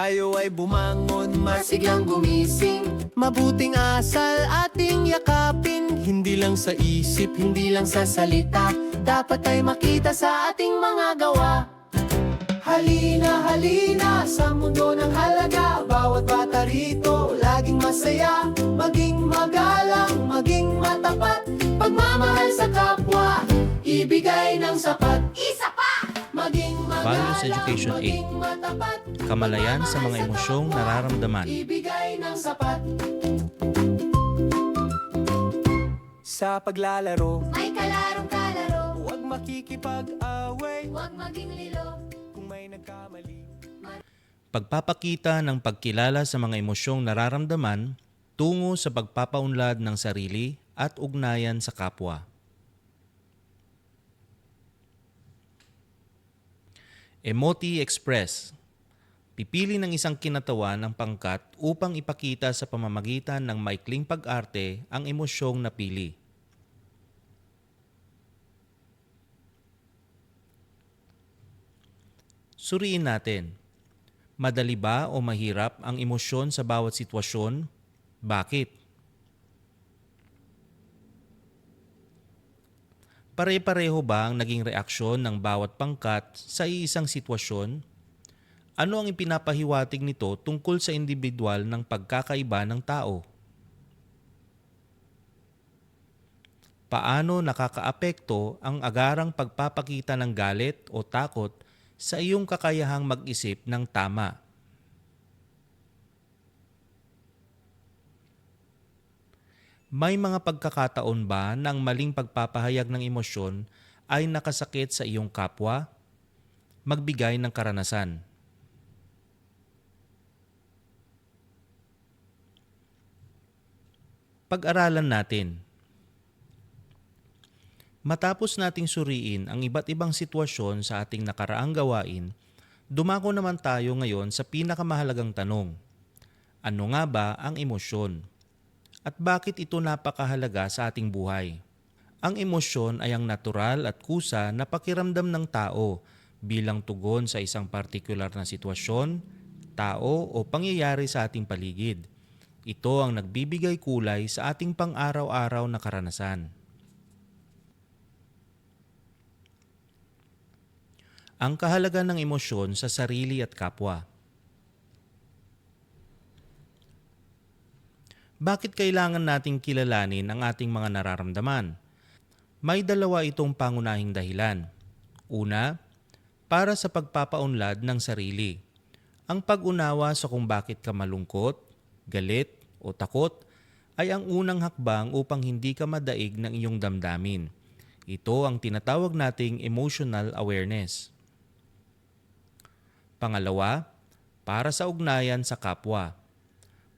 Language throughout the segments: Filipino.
tayo ay bumangon, Masiglang gumising, mabuting asal ating yakapin. Hindi lang sa isip, hindi lang sa salita, dapat ay makita sa ating mga gawa. halina, halina sa mundo ng halaga. Bawat bata rito, laging masaya. Maging magalang, maging matapat, pagmamahal sa kapwa, ibigay ng sapat. Isa pa! Maging Values magalang, Education 8. maging matapat, Kamalayan sa mga pagmamahal emosyong kapwa, nararamdaman. ibigay ng sapat. Sa paglalaro, May kalarong kalaro, huwag makikipag-away. huwag maging lilo. Kung may nagkamali, Pagpapakita ng pagkilala sa mga emosyong nararamdaman tungo sa pagpapaunlad ng sarili at ugnayan sa kapwa. Emoti Express. Pipili ng isang kinatawan ng pangkat upang ipakita sa pamamagitan ng maikling pag-arte ang emosyong napili. Suriin natin. Madali ba o mahirap ang emosyon sa bawat sitwasyon? Bakit? Pare-pareho ba ang naging reaksyon ng bawat pangkat sa iisang sitwasyon? Ano ang ipinapahiwatig nito tungkol sa individual ng pagkakaiba ng tao? Paano nakakaapekto ang agarang pagpapakita ng galit o takot sa iyong kakayahang mag-isip ng tama? May mga pagkakataon ba na ang maling pagpapahayag ng emosyon ay nakasakit sa iyong kapwa? Magbigay ng karanasan. Pag-aralan natin. Matapos nating suriin ang iba't ibang sitwasyon sa ating nakaraang gawain, dumako naman tayo ngayon sa pinakamahalagang tanong. Ano nga ba ang emosyon? At bakit ito napakahalaga sa ating buhay? Ang emosyon ay ang natural at kusa na pakiramdam ng tao bilang tugon sa isang partikular na sitwasyon, tao o pangyayari sa ating paligid. Ito ang nagbibigay kulay sa ating pang-araw-araw na karanasan. Ang kahalagan ng emosyon sa sarili at kapwa. Bakit kailangan nating kilalanin ang ating mga nararamdaman? May dalawa itong pangunahing dahilan. Una, para sa pagpapaunlad ng sarili. Ang pag-unawa sa kung bakit ka malungkot, galit o takot ay ang unang hakbang upang hindi ka madaig ng iyong damdamin. Ito ang tinatawag nating emotional awareness. Pangalawa, para sa ugnayan sa kapwa.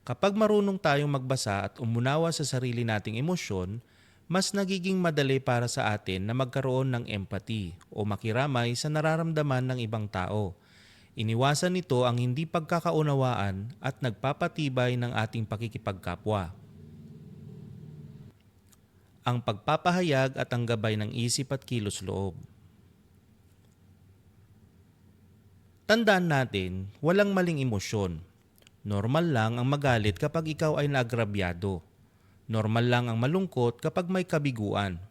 Kapag marunong tayong magbasa at umunawa sa sarili nating emosyon, mas nagiging madali para sa atin na magkaroon ng empathy o makiramay sa nararamdaman ng ibang tao. Iniwasan nito ang hindi pagkakaunawaan at nagpapatibay ng ating pakikipagkapwa. Ang pagpapahayag at ang gabay ng isip at kilos-loob. Tandaan natin, walang maling emosyon. Normal lang ang magalit kapag ikaw ay naagrabyado. Normal lang ang malungkot kapag may kabiguan.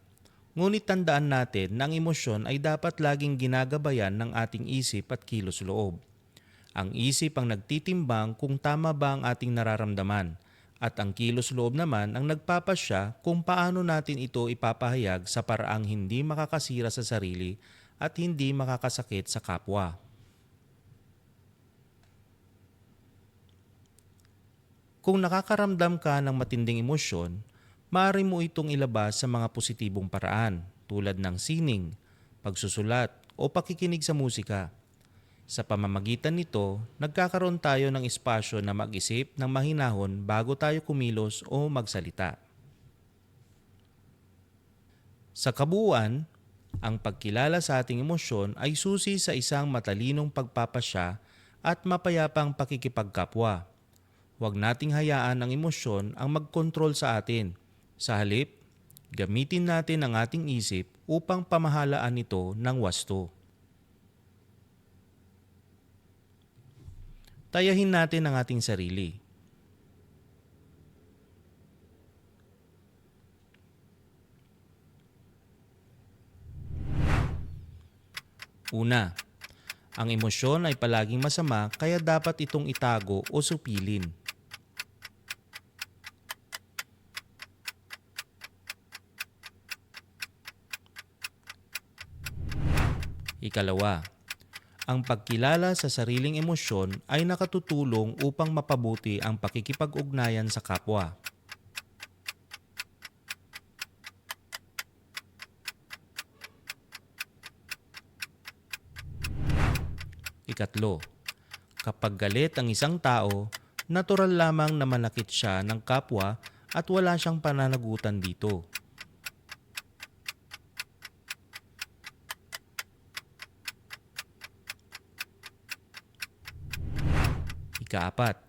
Ngunit tandaan natin na ang emosyon ay dapat laging ginagabayan ng ating isip at kilos-loob. Ang isip ang nagtitimbang kung tama ba ang ating nararamdaman at ang kilos-loob naman ang nagpapasya kung paano natin ito ipapahayag sa paraang hindi makakasira sa sarili at hindi makakasakit sa kapwa. Kung nakakaramdam ka ng matinding emosyon, maaari mo itong ilabas sa mga positibong paraan tulad ng sining, pagsusulat o pakikinig sa musika. Sa pamamagitan nito, nagkakaroon tayo ng espasyo na mag-isip ng mahinahon bago tayo kumilos o magsalita. Sa kabuuan, ang pagkilala sa ating emosyon ay susi sa isang matalinong pagpapasya at mapayapang pakikipagkapwa. Huwag nating hayaan ang emosyon ang magkontrol sa atin. Sa halip, gamitin natin ang ating isip upang pamahalaan ito ng wasto. Tayahin natin ang ating sarili. Una, ang emosyon ay palaging masama kaya dapat itong itago o supilin. Ikalawa, ang pagkilala sa sariling emosyon ay nakatutulong upang mapabuti ang pakikipag-ugnayan sa kapwa. Ikatlo, kapag galit ang isang tao, natural lamang na manakit siya ng kapwa at wala siyang pananagutan dito. Ikaapat,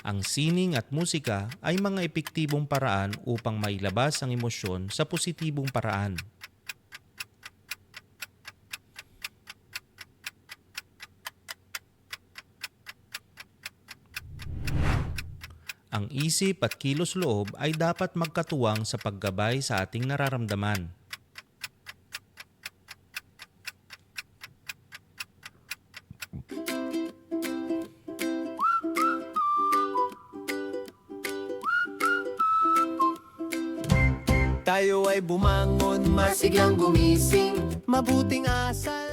ang sining at musika ay mga epektibong paraan upang mailabas ang emosyon sa positibong paraan. Ang isip at kilos loob ay dapat magkatuwang sa paggabay sa ating nararamdaman. Tayo ay bumangon, Masiglang gumising, mabuting asal.